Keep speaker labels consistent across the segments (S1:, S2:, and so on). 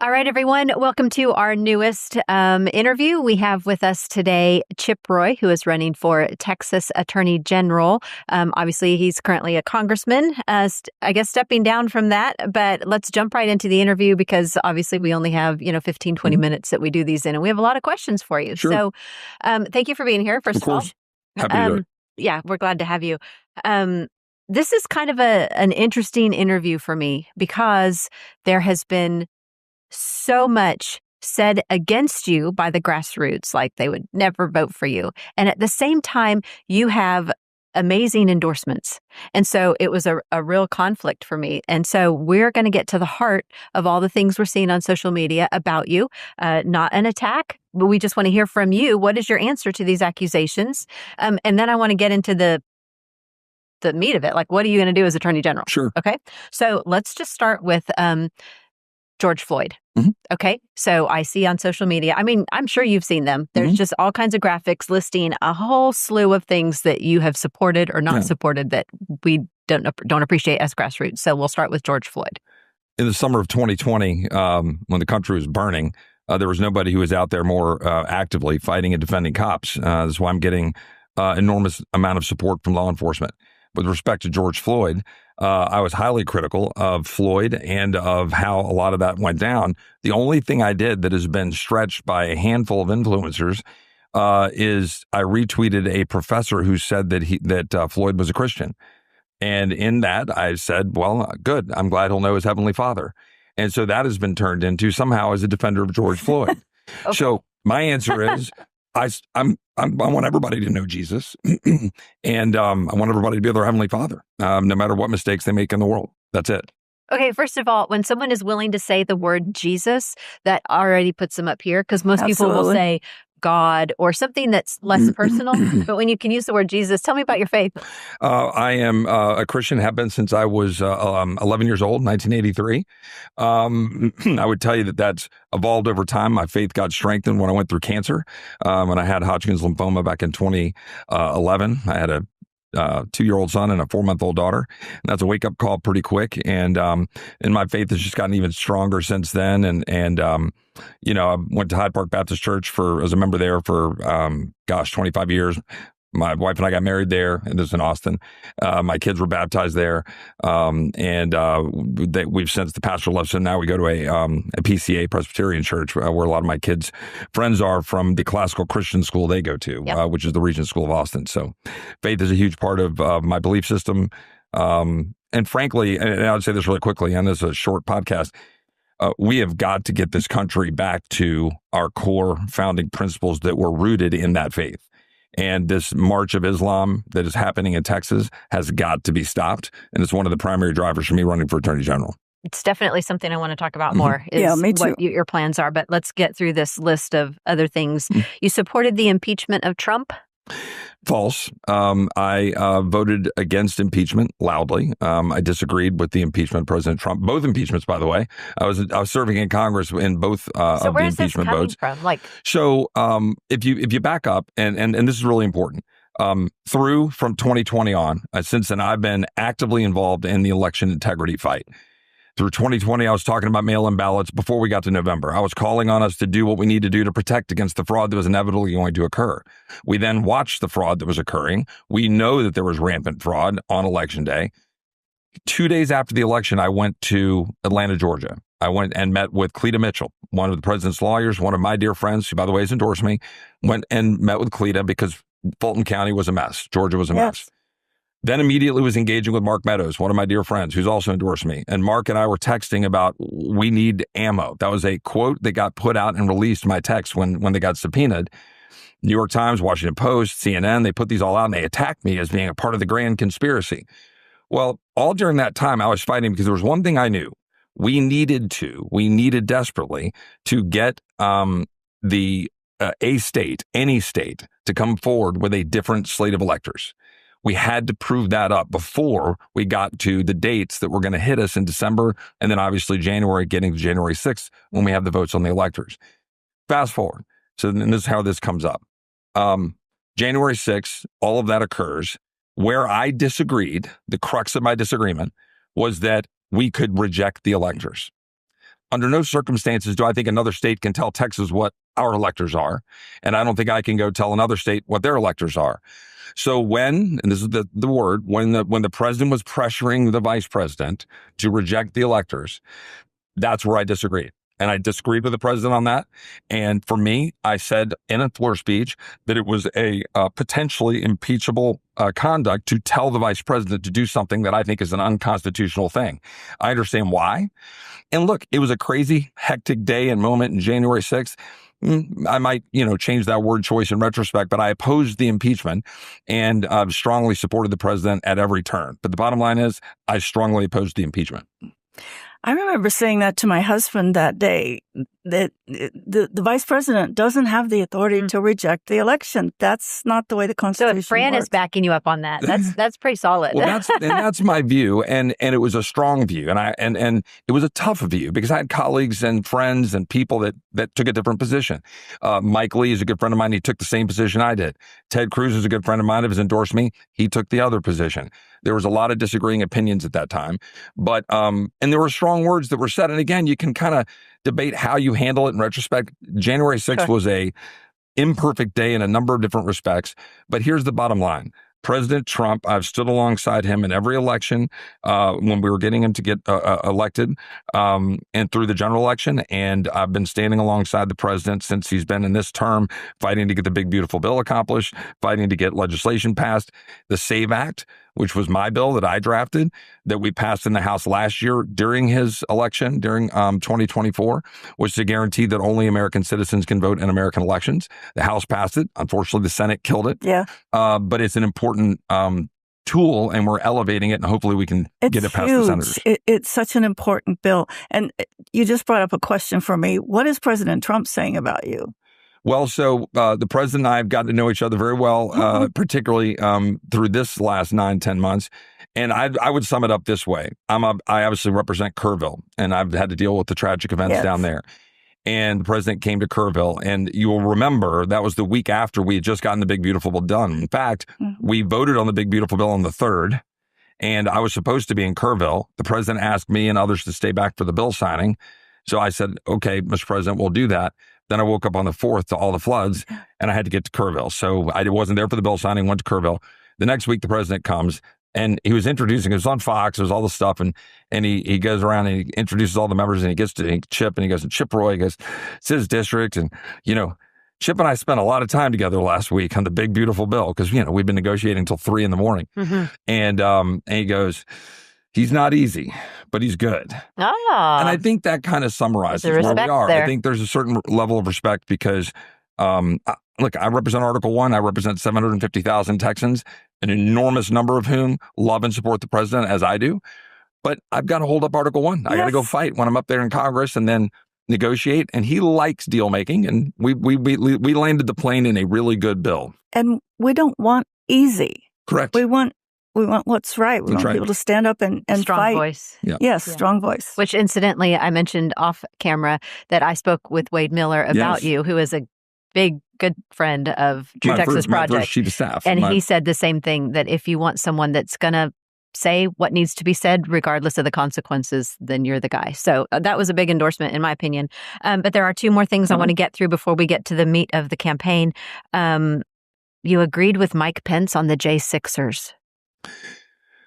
S1: All right, everyone. Welcome to our newest interview. We have with us today Chip Roy, who is running for Texas Attorney General. Obviously, he's currently a congressman, I guess stepping down from that. But let's jump right into the interview because obviously we only have, 15, 20 minutes that we do these in. And we have a lot of questions for you.
S2: Sure.
S1: So thank you for being here, first of all.
S2: Happy to do it.
S1: Yeah, we're glad to have you. This is kind of an interesting interview for me because there has been so much said against you by the grassroots, like they would never vote for you. And at the same time, you have amazing endorsements. And so it was a real conflict for me. And so we're going to get to the heart of all the things we're seeing on social media about you, not an attack, but we just want to hear from you. What is your answer to these accusations? And then I want to get into the meat of it. Like, what are you going to do as Attorney General?
S2: Sure.
S1: Okay. So let's just start with George Floyd.
S2: Mm-hmm.
S1: Okay. So I see on social media, I mean, I'm sure you've seen them. There's just all kinds of graphics listing a whole slew of things that you have supported or not supported that we don't appreciate as grassroots. So we'll start with George Floyd.
S2: In the summer of 2020, when the country was burning, there was nobody who was out there more actively fighting and defending cops. That's why I'm getting enormous amount of support from law enforcement. With respect to George Floyd, I was highly critical of Floyd and of how a lot of that went down. The only thing I did that has been stretched by a handful of influencers is I retweeted a professor who said that Floyd was a Christian. And in that, I said, well, good. I'm glad he'll know his Heavenly Father. And so that has been turned into somehow as a defender of George Floyd.
S1: Okay.
S2: So my answer is, I want everybody to know Jesus, and I want everybody to be their Heavenly Father, no matter what mistakes they make in the world. That's it.
S1: Okay, first of all, when someone is willing to say the word Jesus, that already puts them up here because most people will say God or something that's less personal. But when you can use the word Jesus, tell me about your faith.
S2: I am a Christian, have been since I was 11 years old, 1983. I would tell you that that's evolved over time. My faith got strengthened when I went through cancer. When I had Hodgkin's lymphoma back in 2011, I had a 2-year-old son and a 4-month-old daughter. And that's a wake-up call pretty quick. And my faith has just gotten even stronger since then. And I went to Hyde Park Baptist Church as a member there for 25 years. My wife and I got married there, and this is in Austin. My kids were baptized there, we've since the pastor left. So now we go to a PCA Presbyterian church where a lot of my kids' friends are from the classical Christian school they go to, which is the Regent School of Austin. So faith is a huge part of my belief system. And frankly, and I would say this really quickly, and this is a short podcast, we have got to get this country back to our core founding principles that were rooted in that faith. And this march of Islam that is happening in Texas has got to be stopped. And it's one of the primary drivers for me running for Attorney General.
S1: It's definitely something I want to talk about more, is
S3: me too.
S1: what your plans are. But let's get through this list of other things. You supported the impeachment of Trump?
S2: False. I voted against impeachment loudly. I disagreed with the impeachment of President Trump. Both impeachments, by the way. I was serving in Congress in both of the impeachment votes. So if you back up, and this is really important, from 2020 on, since then I've been actively involved in the election integrity fight. Through 2020, I was talking about mail-in ballots before we got to November. I was calling on us to do what we need to do to protect against the fraud that was inevitably going to occur. We then watched the fraud that was occurring. We know that there was rampant fraud on Election Day. 2 days after the election, I went to Atlanta, Georgia. I went and met with Cleta Mitchell, one of the president's lawyers, one of my dear friends, who, by the way, has endorsed me, went and met with Cleta because Fulton County was a mess. Georgia was a mess. Then immediately was engaging with Mark Meadows, one of my dear friends, who's also endorsed me. And Mark and I were texting about, we need ammo. That was a quote that got put out and released, my text, when they got subpoenaed. New York Times, Washington Post, CNN, they put these all out and they attacked me as being a part of the grand conspiracy. Well, all during that time, I was fighting because there was one thing I knew. We needed desperately to get any state to come forward with a different slate of electors. We had to prove that up before we got to the dates that were going to hit us in December, and then obviously January, getting to January 6th when we have the votes on the electors. Fast forward. So then this is how this comes up. January 6th, all of that occurs. Where I disagreed, the crux of my disagreement was that we could reject the electors. under no circumstances do I think another state can tell Texas what our electors are. And I don't think I can go tell another state what their electors are. So when, and this is the word, when the president was pressuring the vice president to reject the electors, that's where I disagreed. And I disagreed with the president on that. And for me, I said in a floor speech that it was a potentially impeachable conduct to tell the vice president to do something that I think is an unconstitutional thing. I understand why. And look, it was a crazy, hectic day and moment in January 6th. I might, change that word choice in retrospect, but I opposed the impeachment and strongly supported the president at every turn. But the bottom line is I strongly opposed the impeachment.
S3: I remember saying that to my husband that day, that the vice president doesn't have the authority to reject the election. That's not the way the Constitution works.
S1: So if Fran is backing you up on that, that's pretty solid.
S2: Well, that's my view, and it was a strong view, and it was a tough view because I had colleagues and friends and people that took a different position. Mike Lee is a good friend of mine. He took the same position I did. Ted Cruz is a good friend of mine. Who has endorsed me. He took the other position. There was a lot of disagreeing opinions at that time, but and there were strong words that were said. And again, you can kind of debate how you handle it in retrospect. January 6th was a imperfect day in a number of different respects, but here's the bottom line. President Trump, I've stood alongside him in every election when we were getting him to get elected and through the general election. And I've been standing alongside the president since he's been in this term, fighting to get the big, beautiful bill accomplished, fighting to get legislation passed. The SAVE Act, which was my bill that I drafted, that we passed in the House last year during his election, during 2024, was to guarantee that only American citizens can vote in American elections. The House passed it. Unfortunately, the Senate killed it.
S3: Yeah.
S2: But it's an important tool, and we're elevating it, and hopefully we can get it past the senators.
S3: It's such an important bill. And you just brought up a question for me. What is President Trump saying about you?
S2: Well, so the president and I have gotten to know each other very well, particularly through this last 9-10 months. And I would sum it up this way. I obviously represent Kerrville, and I've had to deal with the tragic events down there. And the president came to Kerrville, and you will remember that was the week after we had just gotten the big, beautiful bill done. In fact, we voted on the big, beautiful bill on the 3rd, and I was supposed to be in Kerrville. The president asked me and others to stay back for the bill signing. So I said, okay, Mr. President, we'll do that. Then I woke up on the 4th to all the floods, and I had to get to Kerrville. So I wasn't there for the bill signing, went to Kerrville. The next week, the president comes, and he was introducing, it was on Fox, it was all the stuff, and he goes around and he introduces all the members, and he gets to Chip, and he goes, Chip Roy, he goes, it's his district, and, Chip and I spent a lot of time together last week on the big, beautiful bill, because, we've been negotiating until 3 a.m. And he goes, he's not easy, but he's good. And I think that kind of summarizes where we are. I think there's a certain level of respect because, look, I represent Article 1. I represent 750,000 Texans, an enormous number of whom love and support the president as I do. But I've got to hold up Article 1. I got to go fight when I'm up there in Congress and then negotiate. And he likes deal making. And we landed the plane in a really good bill.
S3: And we don't want easy.
S2: Correct.
S3: We want what's right. We want people to stand up and
S1: strong
S3: fight.
S1: Voice.
S3: Yeah. Yes, strong voice.
S1: Which incidentally, I mentioned off camera that I spoke with Wade Miller about you, who is a big, good friend of True Texas Project.
S2: My first chief of staff.
S1: And he said the same thing, that if you want someone that's going to say what needs to be said, regardless of the consequences, then you're the guy. So that was a big endorsement, in my opinion. But there are 2 more things I want to get through before we get to the meat of the campaign. You agreed with Mike Pence on the J6ers.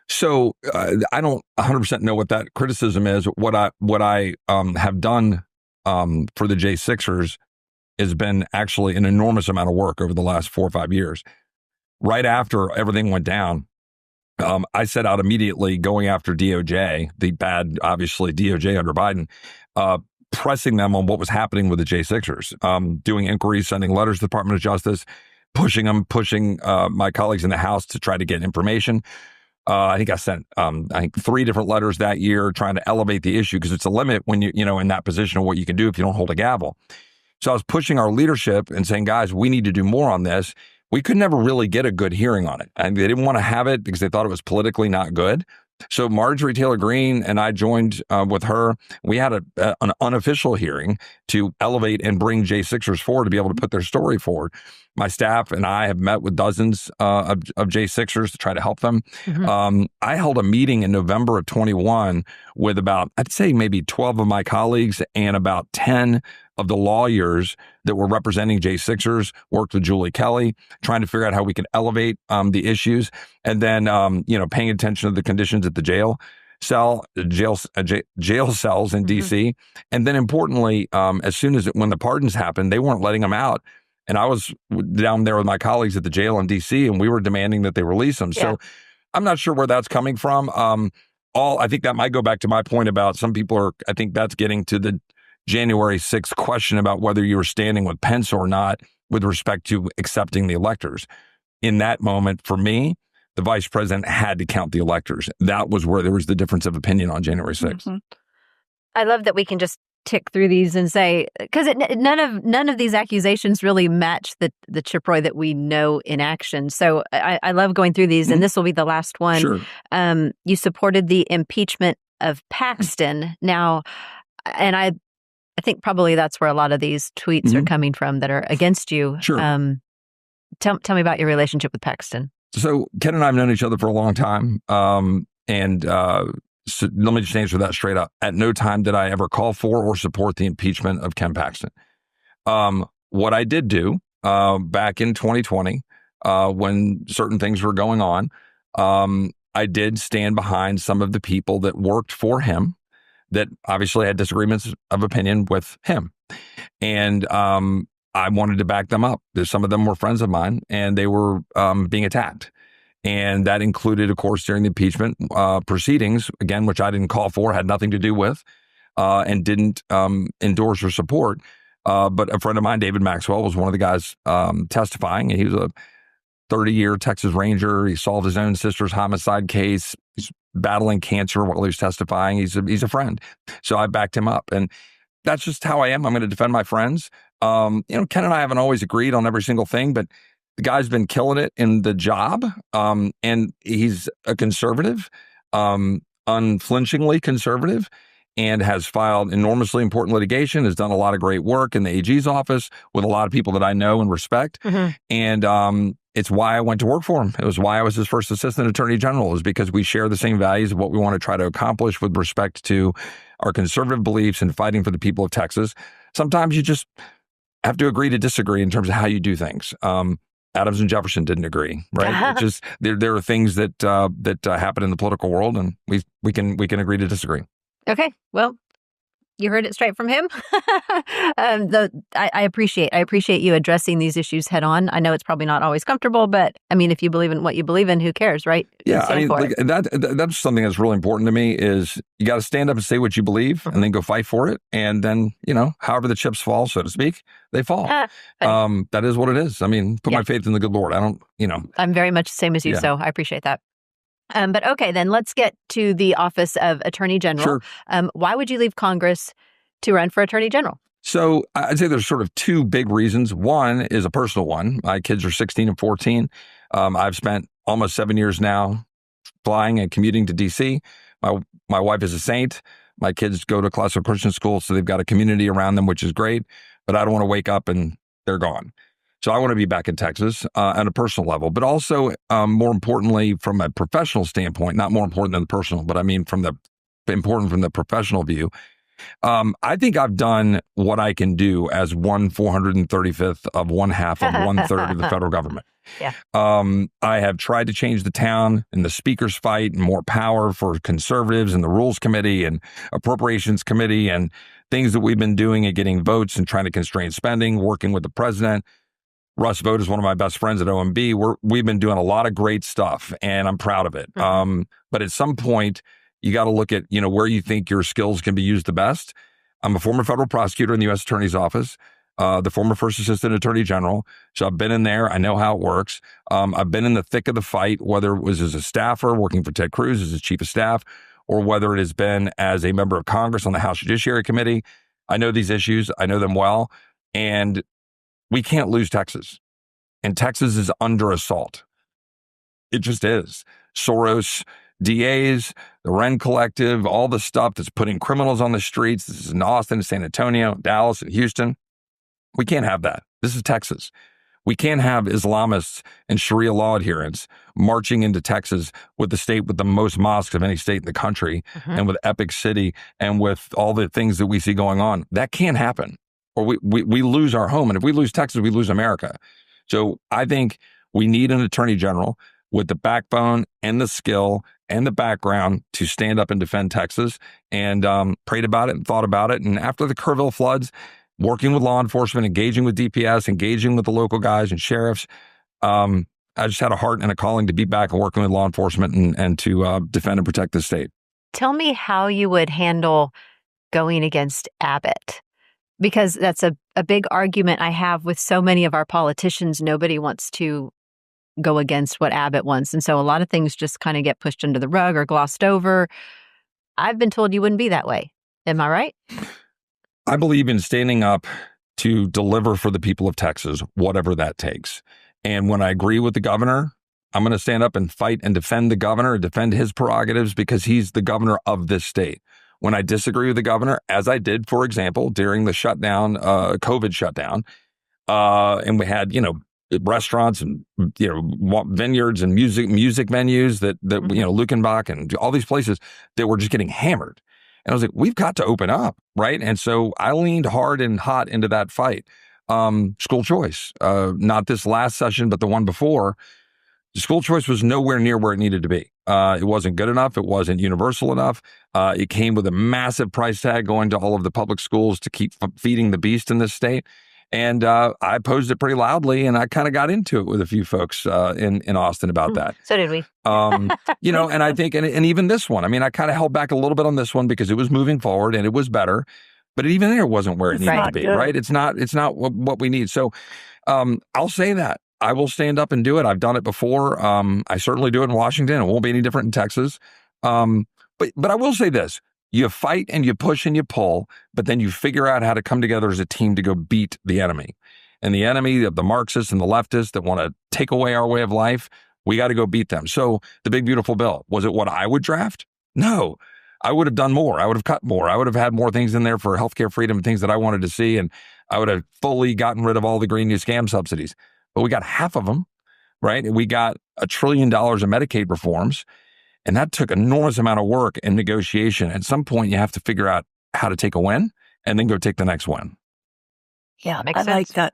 S2: So I don't 100% know what that criticism is. What I have done for the J6ers has been actually an enormous amount of work over the last 4 or 5 years. Right after everything went down, I set out immediately going after DOJ, the bad, obviously, DOJ under Biden, pressing them on what was happening with the J6ers, doing inquiries, sending letters to the Department of Justice, pushing my colleagues in the House to try to get information. I think I sent 3 different letters that year trying to elevate the issue because it's a limit when you in that position of what you can do if you don't hold a gavel. So I was pushing our leadership and saying, guys, we need to do more on this. We could never really get a good hearing on it. And they didn't want to have it because they thought it was politically not good. So Marjorie Taylor Greene and I joined with her. We had an unofficial hearing to elevate and bring J6ers forward to be able to put their story forward. My staff and I have met with dozens of J6ers to try to help them. Mm-hmm. I held a meeting in November of 21 with about, I'd say maybe 12 of my colleagues and about 10 of the lawyers that were representing J6ers, worked with Julie Kelly, trying to figure out how we could elevate the issues. And then, paying attention to the conditions at the jail cells in mm-hmm. DC. And then importantly, as soon as when the pardons happened, they weren't letting them out. And I was down there with my colleagues at the jail in DC, and we were demanding that they release them. Yeah. So I'm not sure where that's coming from. I think that might go back to my point about some people I think that's getting to the January 6th question about whether you were standing with Pence or not with respect to accepting the electors. In that moment, for me, the vice president had to count the electors. That was where there was the difference of opinion on January 6th. Mm-hmm.
S1: I love that we can just tick through these and say, because none of these accusations really match the Chip Roy that we know in action. So I love going through these, and this will be the last one. Sure. You supported the impeachment of Paxton. Now, and I think probably that's where a lot of these tweets mm-hmm. are coming from that are against you.
S2: Sure.
S1: Tell me about your relationship with Paxton.
S2: So Ken and I have known each other for a long time. So let me just answer that straight up. At no time did I ever call for or support the impeachment of Ken Paxton. What I did do back in 2020, when certain things were going on, I did stand behind some of the people that worked for him that obviously had disagreements of opinion with him. And I wanted to back them up. Some of them were friends of mine, and they were being attacked. And that included, of course, during the impeachment proceedings, again, which I didn't call for, had nothing to do with, and didn't endorse or support. But a friend of mine, David Maxwell, was one of the guys testifying. And he was a 30-year Texas Ranger. He solved his own sister's homicide case. He's battling cancer while he was testifying. He's a friend. So I backed him up. And that's just how I am. I'm going to defend my friends. Ken and I haven't always agreed on every single thing, but the guy's been killing it in the job, and he's a conservative, unflinchingly conservative, and has filed enormously important litigation, has done a lot of great work in the AG's office with a lot of people that I know and respect. Mm-hmm. And it's why I went to work for him. It was why I was his first assistant attorney general, is because we share the same values of what we want to try to accomplish with respect to our conservative beliefs and fighting for the people of Texas. Sometimes you just have to agree to disagree in terms of how you do things. Adams and Jefferson didn't agree, right? It's just there are things that happen in the political world, and we can agree to disagree.
S1: Okay, well, you heard it straight from him. I appreciate you addressing these issues head on. I know it's probably not always comfortable, but I mean, if you believe in what you believe in, who cares, right?
S2: Yeah, I mean, that's something that's really important to me. Is you got to stand up and say what you believe, and then go fight for it, and then however the chips fall, so to speak, they fall. That is what it is. I mean, put my faith in the good Lord. I don't.
S1: I'm very much the same as you, so I appreciate that. But okay, then let's get to the office of Attorney General. Sure. Why would you leave Congress to run for Attorney General?
S2: So I'd say there's sort of two big reasons. One is a personal one. My kids are 16 and 14. I've spent almost 7 years now flying and commuting to D.C. My wife is a saint. My kids go to classical Christian school, so they've got a community around them, which is great. But I don't want to wake up and they're gone. So I want to be back in Texas on a personal level, but also more importantly, from a professional standpoint, not more important than the personal, but I mean important from the professional view. I think I've done what I can do as 1/435th of 1/2 of 1/3 of the federal government.
S1: Yeah.
S2: I have tried to change the town in the speaker's fight and more power for conservatives and the Rules Committee and Appropriations Committee and things that we've been doing and getting votes and trying to constrain spending, working with the president. Russ Vought is one of my best friends at OMB. We've been doing a lot of great stuff, and I'm proud of it. Mm-hmm. But at some point, you got to look at where you think your skills can be used the best. I'm a former federal prosecutor in the U.S. Attorney's Office, the former first assistant attorney general. So I've been in there. I know how it works. I've been in the thick of the fight, whether it was as a staffer working for Ted Cruz as his chief of staff, or whether it has been as a member of Congress on the House Judiciary Committee. I know these issues. I know them well. And we can't lose Texas. And Texas is under assault. It just is. Soros, DAs, the Wren Collective, all the stuff that's putting criminals on the streets. This is in Austin, San Antonio, Dallas, and Houston. We can't have that. This is Texas. We can't have Islamists and Sharia law adherents marching into Texas with the state with the most mosques of any state in the country, and with Epic City and with all the things that we see going on. That can't happen, or we lose our home. And if we lose Texas, we lose America. So I think we need an attorney general with the backbone and the skill and the background to stand up and defend Texas, and prayed about it and thought about it. And after the Kerrville floods, working with law enforcement, engaging with DPS, engaging with the local guys and sheriffs, I just had a heart and a calling to be back and working with law enforcement and to defend and protect the state.
S1: Tell me how you would handle going against Abbott, because that's a big argument I have with so many of our politicians. Nobody wants to go against what Abbott wants. And so a lot of things just kind of get pushed under the rug or glossed over. I've been told you wouldn't be that way. Am I right?
S2: I believe in standing up to deliver for the people of Texas, whatever that takes. And when I agree with the governor, I'm going to stand up and fight and defend the governor, defend his prerogatives, because he's the governor of this state. When I disagree with the governor, as I did, for example, during the shutdown, COVID shutdown, and we had, restaurants and, vineyards and music venues that Luckenbach and all these places that were just getting hammered. And I was like, we've got to open up, right? And so I leaned hard and hot into that fight. School choice, not this last session, but the one before. School choice was nowhere near where it needed to be. It wasn't good enough. It wasn't universal enough. It came with a massive price tag going to all of the public schools to keep feeding the beast in this state. And I opposed it pretty loudly, and I kind of got into it with a few folks in Austin about that.
S1: So did we.
S2: And I think, and even this one, I mean, I kind of held back a little bit on this one because it was moving forward and it was better, but even there wasn't where it needed to be, right? It's not what we need. So I'll say that. I will stand up and do it. I've done it before. I certainly do it in Washington. It won't be any different in Texas. But I will say this. You fight and you push and you pull, but then you figure out how to come together as a team to go beat the enemy. And the enemy of the Marxists and the leftists that want to take away our way of life, we got to go beat them. So the big, beautiful bill, was it what I would draft? No, I would have done more. I would have cut more. I would have had more things in there for healthcare freedom and things that I wanted to see. And I would have fully gotten rid of all the Green New Scam subsidies. But we got half of them, right? We got $1 trillion of Medicaid reforms. And that took an enormous amount of work and negotiation. At some point, you have to figure out how to take a win and then go take the next win.
S3: Yeah, I like that.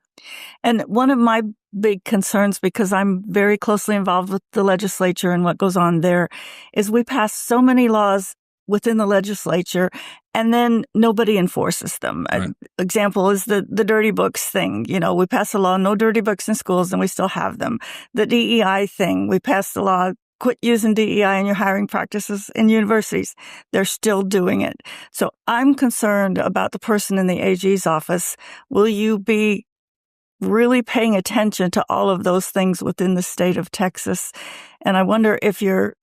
S3: And one of my big concerns, because I'm very closely involved with the legislature and what goes on there, is we pass so many laws within the legislature and then nobody enforces them. Right. An example is the dirty books thing. We pass a law, no dirty books in schools, and we still have them. The DEI thing, we passed the law, quit using DEI in your hiring practices in universities. They're still doing it. So I'm concerned about the person in the AG's office. Will you be really paying attention to all of those things within the state of Texas? And I wonder if your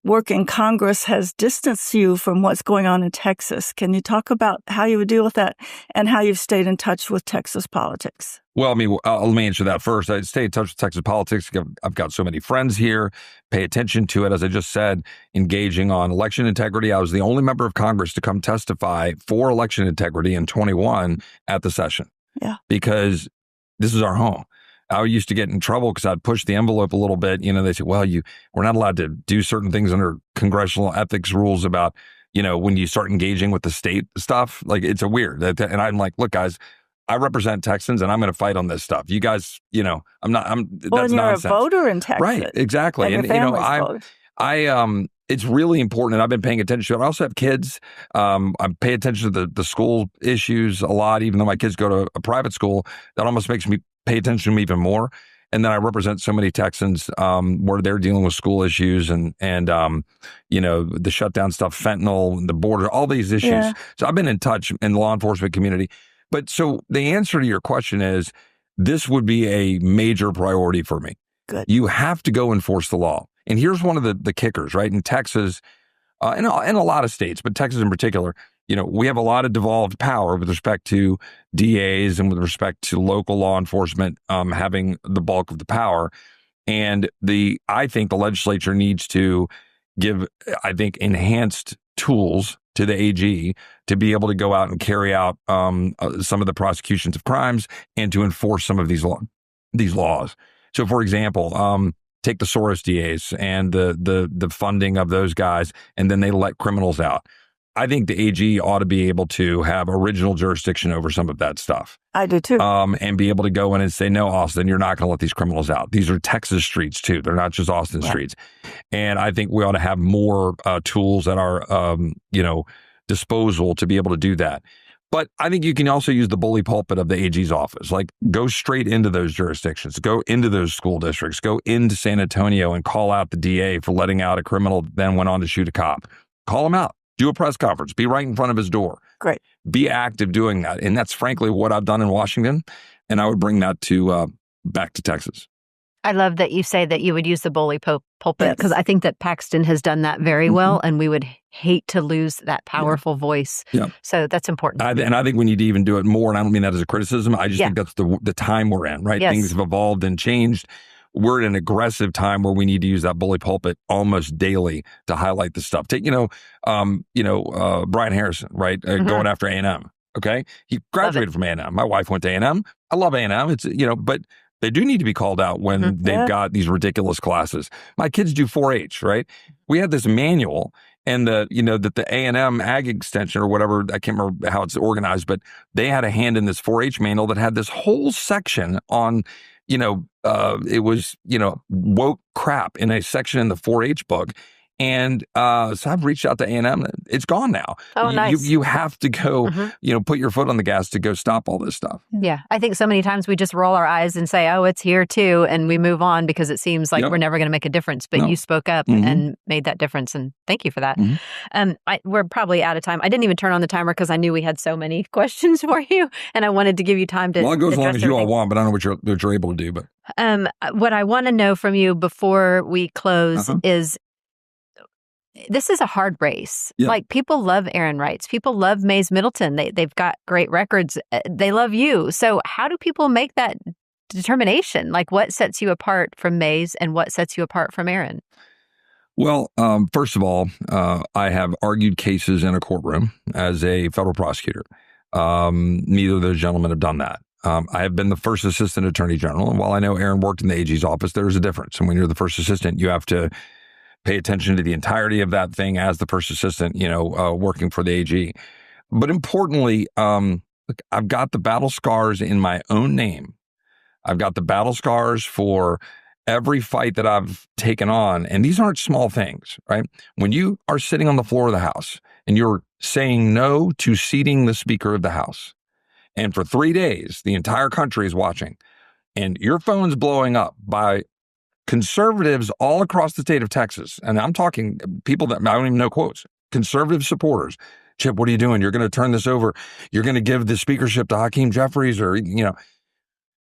S3: work in Congress has distanced you from what's going on in Texas. Can you talk about how you would deal with that and how you've stayed in touch with Texas politics?
S2: Well, I mean, let me answer that first. I stay in touch with Texas politics. I've got so many friends here, pay attention to it. As I just said, engaging on election integrity. I was the only member of Congress to come testify for election integrity in 21 at the session.
S3: Yeah.
S2: Because this is our home. I used to get in trouble because I'd push the envelope a little bit. They say, well, we're not allowed to do certain things under congressional ethics rules about, when you start engaging with the state stuff. Like, it's a weird. And I'm like, look, guys, I represent Texans and I'm going to fight on this stuff. You guys, that's
S3: you're
S2: nonsense.
S3: A voter in Texas.
S2: Right. Exactly. And it's really important. And I've been paying attention to it. I also have kids. I pay attention to the school issues a lot, even though my kids go to a private school. That almost makes me pay attention to them even more. And then I represent so many Texans where they're dealing with school issues and the shutdown stuff, fentanyl, the border, all these issues. Yeah. So I've been in touch in the law enforcement community. But so the answer to your question is, this would be a major priority for me.
S3: Good.
S2: You have to go enforce the law. And here's one of the kickers, right? In Texas, in a lot of states, but Texas in particular, we have a lot of devolved power with respect to DAs and with respect to local law enforcement having the bulk of the power. And I think the legislature needs to give, I think, enhanced tools to the AG to be able to go out and carry out some of the prosecutions of crimes and to enforce some of these laws. So, for example, take the Soros DAs and the funding of those guys, and then they let criminals out. I think the AG ought to be able to have original jurisdiction over some of that stuff.
S3: I do too.
S2: And be able to go in and say, no, Austin, you're not going to let these criminals out. These are Texas streets too. They're not just Austin streets. And I think we ought to have more tools at our, disposal to be able to do that. But I think you can also use the bully pulpit of the AG's office. Like, go straight into those jurisdictions, go into those school districts, go into San Antonio and call out the DA for letting out a criminal that then went on to shoot a cop. Call him out. Do a press conference. Be right in front of his door.
S3: Great.
S2: Be active doing that. And that's frankly what I've done in Washington. And I would bring that to back to Texas.
S1: I love that you say that you would use the bully pulpit, because I think that Paxton has done that very well, and we would hate to lose that powerful voice. Yeah. So that's important.
S2: And I think we need to even do it more. And I don't mean that as a criticism. I just think that's the time we're in, right? Yes. Things have evolved and changed. We're in an aggressive time where we need to use that bully pulpit almost daily to highlight the stuff. Take, Brian Harrison, right? Going after A&M. Okay. He graduated from A&M. My wife went to A&M. I love A&M. It's, but they do need to be called out when they've got these ridiculous classes. My kids do 4-H, right? We had this manual, and that the A&M Ag Extension or whatever, I can't remember how it's organized, but they had a hand in this 4-H manual that had this whole section on, it was, woke crap in a section in the 4-H book. And so I've reached out to A&M. It's gone now.
S1: Oh, nice.
S2: You have to go, put your foot on the gas to go stop all this stuff.
S1: Yeah. I think so many times we just roll our eyes and say, oh, it's here too. And we move on because it seems like we're never going to make a difference. But you spoke up and made that difference. And thank you for that. We're probably out of time. I didn't even turn on the timer because I knew we had so many questions for you. And I wanted to give you time to.
S2: Well, I'll go as long as you all want, but I don't know what you're able to do. But
S1: what I want to know from you before we close is, this is a hard race. Yeah. Like, people love Aaron Wrights. People love Mays Middleton. They've got great records. They love you. So how do people make that determination? Like, what sets you apart from Mays and what sets you apart from Aaron?
S2: Well, first of all, I have argued cases in a courtroom as a federal prosecutor. Neither of those gentlemen have done that. I have been the first assistant attorney general. And while I know Aaron worked in the AG's office, there's a difference. And when you're the first assistant, you have to pay attention to the entirety of that thing as the first assistant, working for the AG. But importantly, look, I've got the battle scars in my own name. I've got the battle scars for every fight that I've taken on. And these aren't small things, right? When you are sitting on the floor of the House and you're saying no to seating the Speaker of the House, and for 3 days, the entire country is watching, and your phone's blowing up by conservatives all across the state of Texas, and I'm talking people that I don't even know quotes, conservative supporters. Chip, what are you doing? You're going to turn this over. You're going to give the speakership to Hakeem Jeffries, or,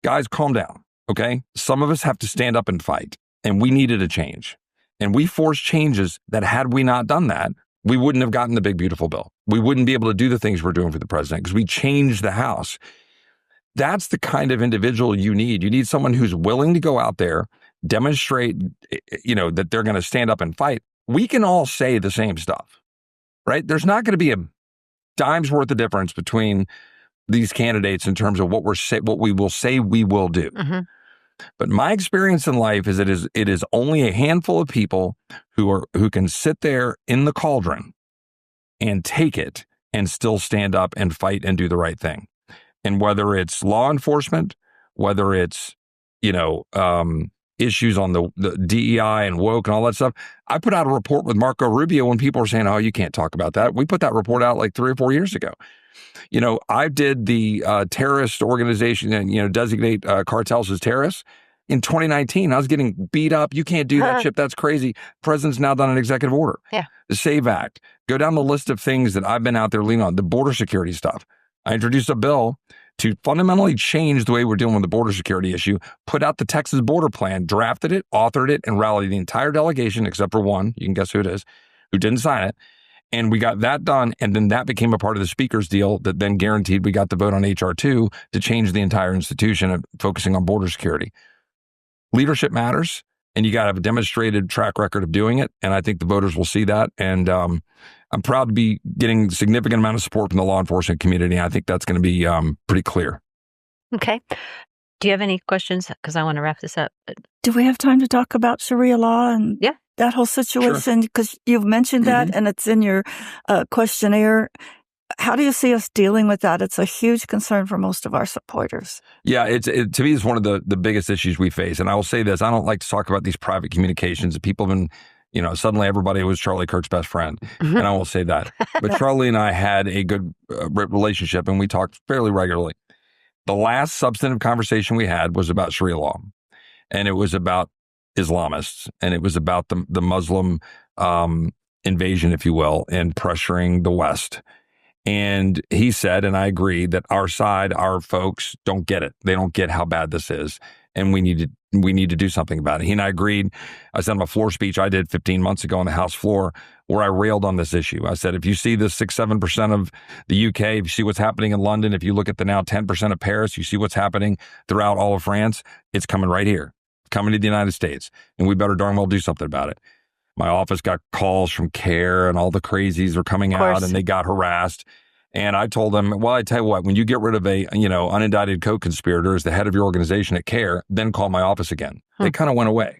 S2: guys, calm down. Okay. Some of us have to stand up and fight, and we needed a change, and we forced changes that had we not done that, we wouldn't have gotten the big, beautiful bill. We wouldn't be able to do the things we're doing for the president because we changed the House. That's the kind of individual you need. You need someone who's willing to go out there, demonstrate, that they're going to stand up and fight. We can all say the same stuff, right? There's not going to be a dime's worth of difference between these candidates in terms of what we will say we will do. But my experience in life is it is only a handful of people who can sit there in the cauldron and take it and still stand up and fight and do the right thing. And whether it's law enforcement, whether it's, issues on the DEI and woke and all that stuff. I put out a report with Marco Rubio when people were saying, oh, you can't talk about that. We put that report out like 3 or 4 years ago. I did the terrorist organization and, designate cartels as terrorists. In 2019, I was getting beat up. You can't do that, Chip. That's crazy. President's now done an executive order. Yeah. The SAVE Act. Go down the list of things that I've been out there leaning on. The border security stuff. I introduced a bill to fundamentally change the way we're dealing with the border security issue, put out the Texas border plan, drafted it, authored it, and rallied the entire delegation, except for one, you can guess who it is, who didn't sign it. And we got that done, and then that became a part of the speaker's deal that then guaranteed we got the vote on H.R. 2 to change the entire institution of focusing on border security. Leadership matters, and you got to have a demonstrated track record of doing it. And I think the voters will see that. And I'm proud to be getting a significant amount of support from the law enforcement community. I think that's going to be pretty clear.
S1: Okay. Do you have any questions? Because I want to wrap this up.
S3: Do we have time to talk about Sharia law and that whole situation? Because you've mentioned that and it's in your questionnaire. How do you see us dealing with that? It's a huge concern for most of our supporters.
S2: Yeah, to me, it's one of the biggest issues we face. And I will say this, I don't like to talk about these private communications. People have been, suddenly everybody was Charlie Kirk's best friend. And I won't say that. But Charlie and I had a good relationship and we talked fairly regularly. The last substantive conversation we had was about Sharia law. And it was about Islamists. And it was about the Muslim invasion, if you will, and pressuring the West. And he said, and I agree, that our side, our folks don't get it. They don't get how bad this is. And we need to do something about it. He and I agreed. I sent him a floor speech I did 15 months ago on the House floor where I railed on this issue. I said, if you see the 6-7% of the UK, if you see what's happening in London, if you look at the now 10% of Paris, you see what's happening throughout all of France, it's coming right here. It's coming to the United States. And we better darn well do something about it. My office got calls from CARE and all the crazies were coming out and they got harassed. And I told them, well, I tell you what, when you get rid of a, unindicted co-conspirator as the head of your organization at CARE, then call my office again. They kind of went away.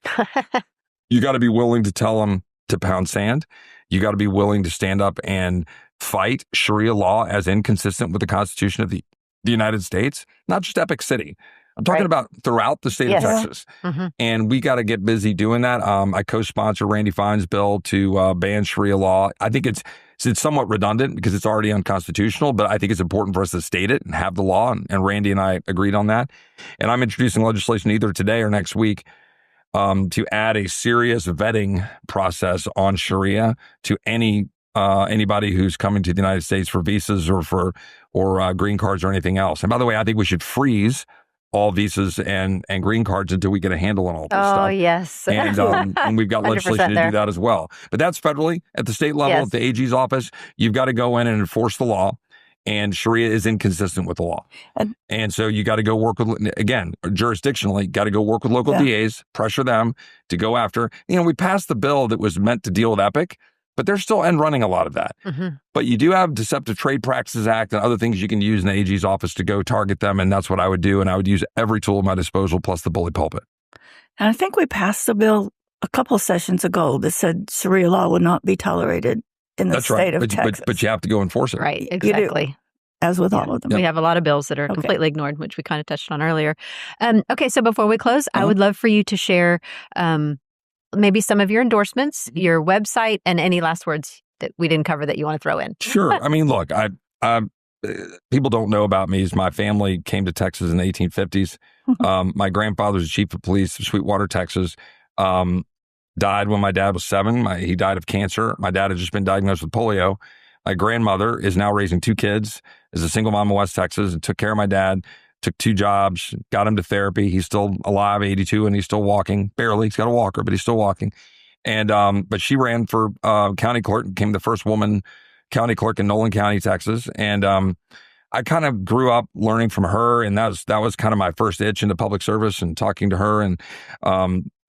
S2: You got to be willing to tell them to pound sand. You got to be willing to stand up and fight Sharia law as inconsistent with the Constitution of the United States, not just Epic City. I'm talking about throughout the state of Texas. And we got to get busy doing that. I co-sponsor Randy Fine's bill to ban Sharia law. I think it's somewhat redundant because it's already unconstitutional, but I think it's important for us to state it and have the law. And Randy and I agreed on that. And I'm introducing legislation either today or next week to add a serious vetting process on Sharia to anybody who's coming to the United States for visas or green cards or anything else. And by the way, I think we should freeze all visas and green cards until we get a handle on all this stuff.
S1: Oh, yes.
S2: And we've got legislation to do that as well. But that's federally. At the state level, at the AG's office, you've got to go in and enforce the law. And Sharia is inconsistent with the law. And so you got to go work with, again, jurisdictionally, got to go work with local DAs, pressure them to go after. We passed the bill that was meant to deal with Epic, but they're still end running a lot of that. But you do have Deceptive Trade Practices Act and other things you can use in the AG's office to go target them. And that's what I would do. And I would use every tool at my disposal plus the bully pulpit.
S3: And I think we passed a bill a couple sessions ago that said Sharia law would not be tolerated in the state of Texas.
S2: But you have to go enforce it.
S1: Right, exactly.
S3: As with all of them.
S1: We have a lot of bills that are completely ignored, which we kind of touched on earlier. Okay, so before we close, I would love for you to share maybe some of your endorsements, your website, and any last words that we didn't cover that you want to throw in.
S2: Sure. I mean, look, people don't know about me. My family came to Texas in the 1850s. My grandfather was the chief of police of Sweetwater, Texas. Died when my dad was 7. He died of cancer. My dad had just been diagnosed with polio. My grandmother is now raising 2 kids, is a single mom in West Texas, and took care of my dad. Took 2 jobs, got him to therapy. He's still alive, 82, and he's still walking. Barely. He's got a walker, but he's still walking. And but she ran for county clerk, became the first woman county clerk in Nolan County, Texas. And I kind of grew up learning from her, and that was kind of my first itch into public service and talking to her. And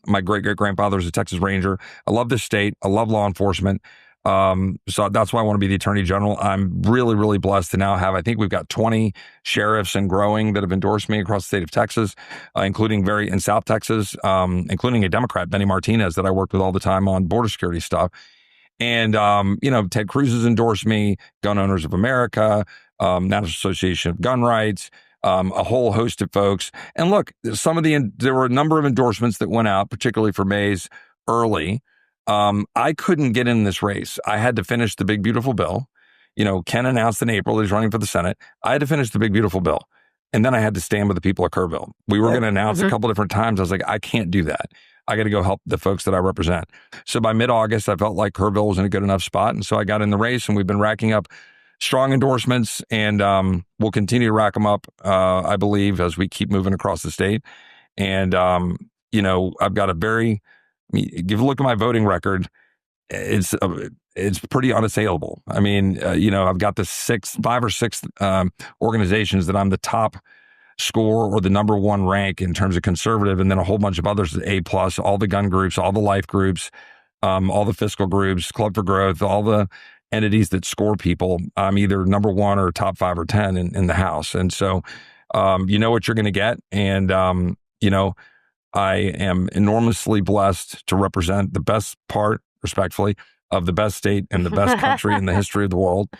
S2: my great-great-grandfather was a Texas Ranger. I love this state. I love law enforcement. So that's why I want to be the Attorney General. I'm really, really blessed to now have, I think we've got 20 sheriffs and growing that have endorsed me across the state of Texas, including in South Texas, including a Democrat, Benny Martinez, that I worked with all the time on border security stuff. And, Ted Cruz has endorsed me, Gun Owners of America, National Association of Gun Rights, a whole host of folks. And look, there were a number of endorsements that went out, particularly for Mays early. I couldn't get in this race. I had to finish the big, beautiful bill. Ken announced in April he's running for the Senate. I had to finish the big, beautiful bill. And then I had to stand with the people of Kerrville. We were going to announce a couple different times. I was like, I can't do that. I got to go help the folks that I represent. So by mid-August, I felt like Kerrville was in a good enough spot. And so I got in the race, and we've been racking up strong endorsements, and we'll continue to rack them up, I believe, as we keep moving across the state. And, I've got give a look at my voting record. It's pretty unassailable. I mean, I've got the 5 or 6 organizations that I'm the top score or the number one rank in terms of conservative, and then a whole bunch of others at A+, all the gun groups, all the life groups, all the fiscal groups, Club for Growth, all the entities that score people, either number one or top 5 or 10 in the House. And so, you know what you're going to get. And, I am enormously blessed to represent the best part, respectfully, of the best state and the best country in the history of the world.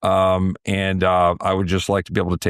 S2: And I would just like to be able to take